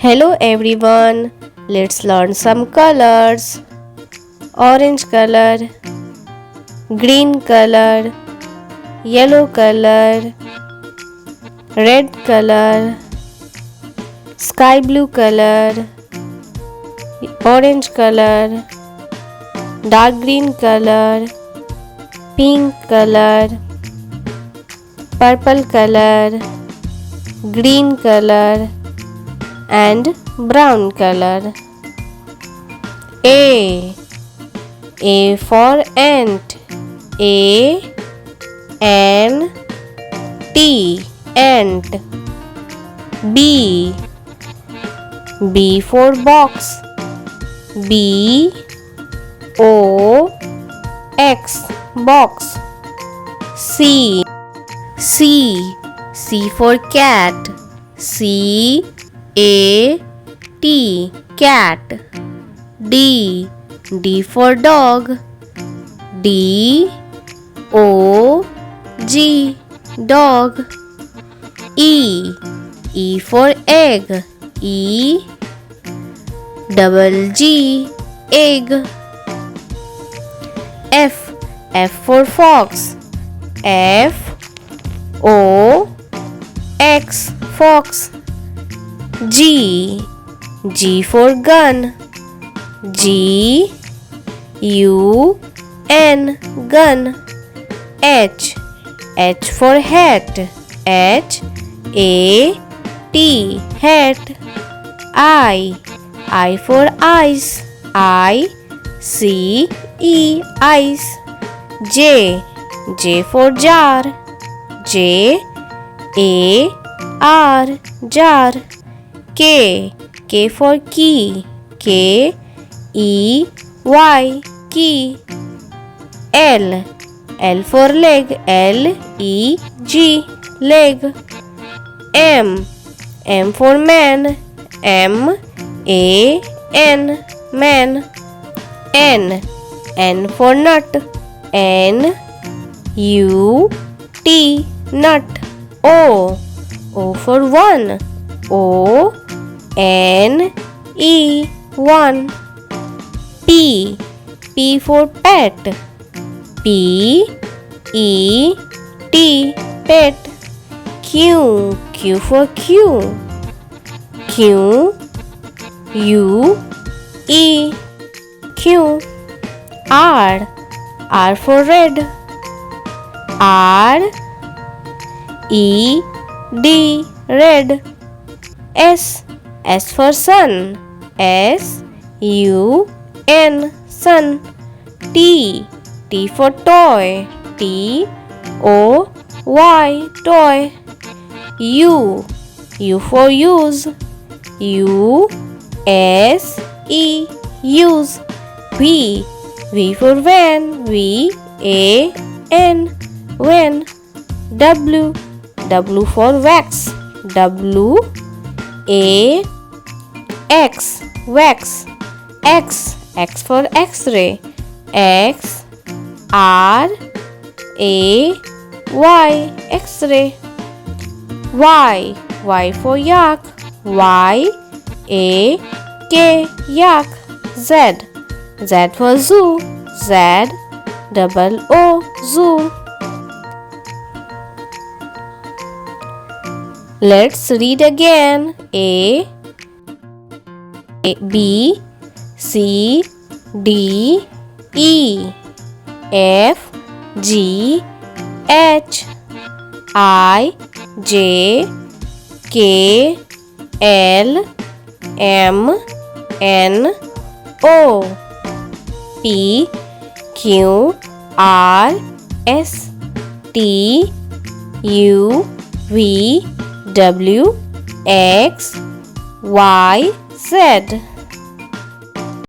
Hello everyone, let's learn some colors. Orange color, green color, yellow color, red color, sky blue color, orange color, dark green color, pink color, purple color, green color and brown color. A for ant. Ant. Ant. B for box. Box. C for cat. Cat. D for dog. Dog. E for egg. Egg. F for fox. Fox. G for gun. Gun. H for hat. Hat. I for eyes. Eyes. J for jar. Jar. K for key. Key. L for leg. Leg. M for man. Man. N for nut. Nut. O for one. One. P for pet. Pet. Q for queue. Q. R for red. Red. S for sun. Sun. T for toy. Toy. U for use. Use. V for van. Van. W for wax. Wax. X for X-ray. X-ray. Y for yak. Yak. Z for zoo. Zoo. Let's read again. A, B, C, D, E, F, G, H, I, J, K, L, M, N, O, P, Q, R, S, T, U, V, W, X, Y, Z.